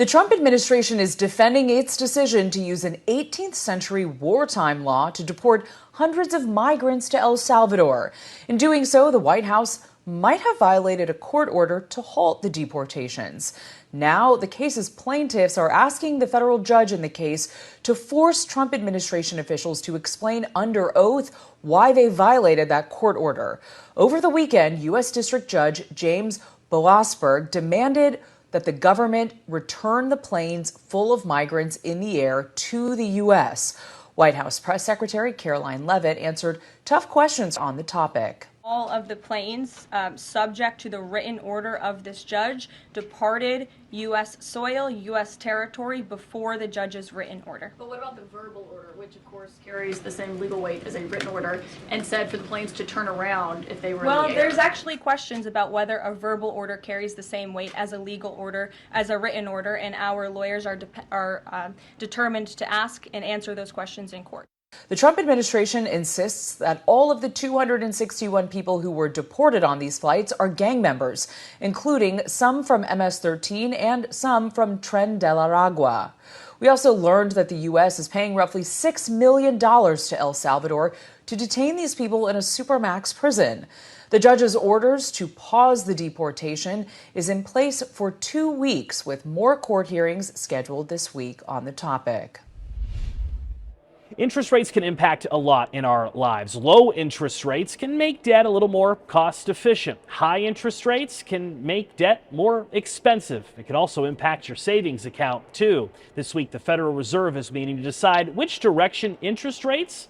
The Trump administration is defending its decision to use an 18th century wartime law to deport hundreds of migrants to El Salvador. In doing so, the White House might have violated a court order to halt the deportations. Now, the case's plaintiffs are asking the federal judge in the case to force Trump administration officials to explain under oath why they violated that court order. Over the weekend, U.S. District Judge James Boasberg demanded that the government return the planes full of migrants in the air to the U.S. White House Press Secretary Caroline Leavitt answered tough questions on the topic. All of the planes, subject to the written order of this judge, departed U.S. soil, U.S. territory before the judge's written order. But what about the verbal order, which of course carries the same legal weight as a written order, and said for the planes to turn around if they were in the air? There's actually questions about whether a verbal order carries the same weight as a legal order, as a written order, and our lawyers are determined to ask and answer those questions in court. The Trump administration insists that all of the 261 people who were deported on these flights are gang members, including some from MS-13 and some from Tren de Aragua. We also learned that the U.S. is paying roughly $6 million to El Salvador to detain these people in a supermax prison. The judge's orders to pause the deportation is in place for 2 weeks, with more court hearings scheduled this week on the topic. Interest rates can impact a lot in our lives. Low interest rates can make debt a little more cost efficient. High interest rates can make debt more expensive. It can also impact your savings account too. This week, the Federal Reserve is meeting to decide which direction interest rates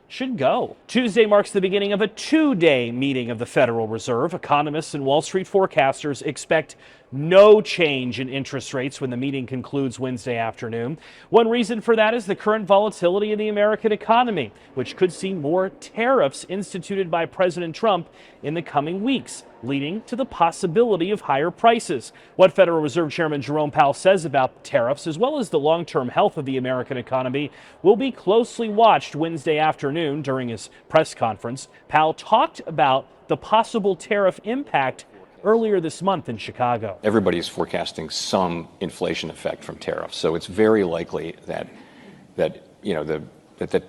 should go. Tuesday marks the beginning of a 2-day meeting of the Federal Reserve. Economists and Wall Street forecasters expect no change in interest rates when the meeting concludes Wednesday afternoon. One reason for that is the current volatility in the American economy, which could see more tariffs instituted by President Trump in the coming weeks, leading to the possibility of higher prices. What Federal Reserve Chairman Jerome Powell says about tariffs, as well as the long-term health of the American economy, will be closely watched Wednesday afternoon during his press conference. Powell talked about the possible tariff impact earlier this month in Chicago. Everybody's forecasting some inflation effect from tariffs, so it's very likely that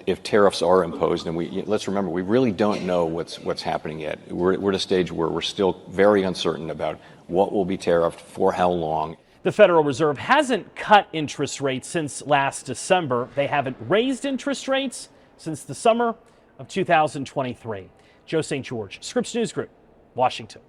if tariffs are imposed, and let's remember, we really don't know what's happening yet. We're at a stage where we're still very uncertain about what will be tariffed, for how long. The Federal Reserve hasn't cut interest rates since last December. They haven't raised interest rates since the summer of 2023. Joe St. George, Scripps News Group, Washington.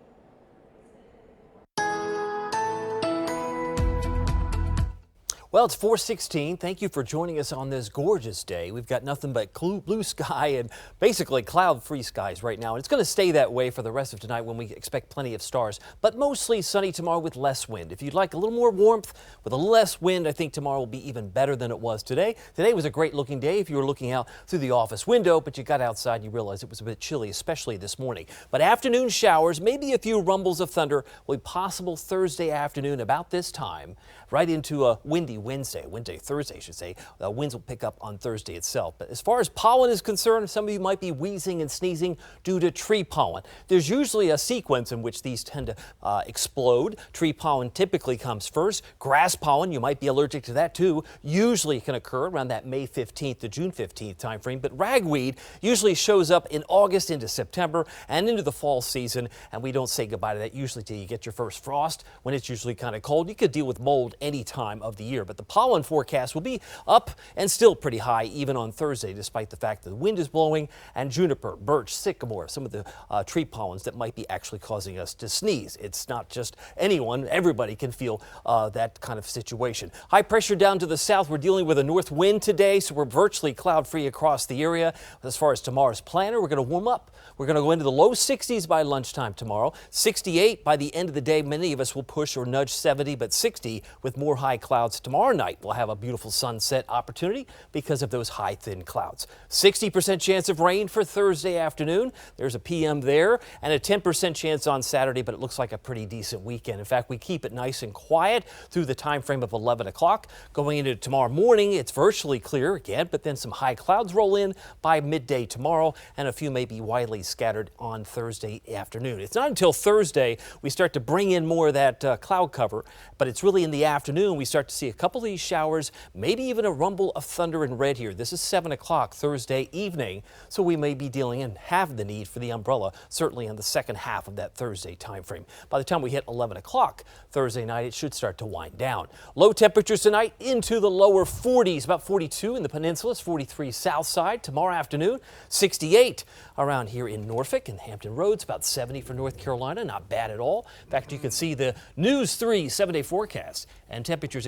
Well, it's 4:16. Thank you for joining us on this gorgeous day. We've got nothing but blue sky and basically cloud-free skies right now. And it's going to stay that way for the rest of tonight when we expect plenty of stars, but mostly sunny tomorrow with less wind. If you'd like a little more warmth with a little less wind, I think tomorrow will be even better than it was today. Today was a great looking day if you were looking out through the office window, but you got outside and you realized it was a bit chilly, especially this morning. But afternoon showers, maybe a few rumbles of thunder will be possible Thursday afternoon about this time, right into a windy Thursday, I should say. Winds will pick up on Thursday itself. But as far as pollen is concerned, some of you might be wheezing and sneezing due to tree pollen. There's usually a sequence in which these tend to explode. Tree pollen typically comes first. Grass pollen, you might be allergic to that too, usually can occur around that May 15th to June 15th time frame. But ragweed usually shows up in August into September and into the fall season. And we don't say goodbye to that usually till you get your first frost, when it's usually kind of cold. You could deal with mold any time of the year, but the pollen forecast will be up and still pretty high even on Thursday, despite the fact that the wind is blowing, and juniper, birch, sycamore, some of the tree pollens that might be actually causing us to sneeze. It's not just anyone, everybody can feel that kind of situation. High pressure down to the south. We're dealing with a north wind today, so we're virtually cloud free across the area. As far as tomorrow's planner, we're going to warm up. We're going to go into the low 60s by lunchtime tomorrow. 68 by the end of the day. Many of us will push or nudge 70, but 60 with more high clouds tomorrow. tomorrow night we'll have a beautiful sunset opportunity because of those high thin clouds. 60% chance of rain for Thursday afternoon. There's a PM there, and a 10% chance on Saturday, but it looks like a pretty decent weekend. In fact, we keep it nice and quiet through the time frame of 11 o'clock. Going into tomorrow morning, it's virtually clear again, but then some high clouds roll in by midday tomorrow, and a few may be widely scattered on Thursday afternoon. It's not until Thursday we start to bring in more of that cloud cover, but it's really in the afternoon we start to see a couple of these showers, maybe even a rumble of thunder in red here. This is 7 o'clock Thursday evening, so we may be dealing and have the need for the umbrella, certainly in the second half of that Thursday time frame. By the time we hit 11 o'clock Thursday night, it should start to wind down. Low temperatures tonight into the lower 40s, about 42 in the peninsulas, 43 south side. Tomorrow afternoon, 68 around here in Norfolk and Hampton Roads, about 70 for North Carolina, not bad at all. In fact, you can see the News 3 7-day forecast and temperatures.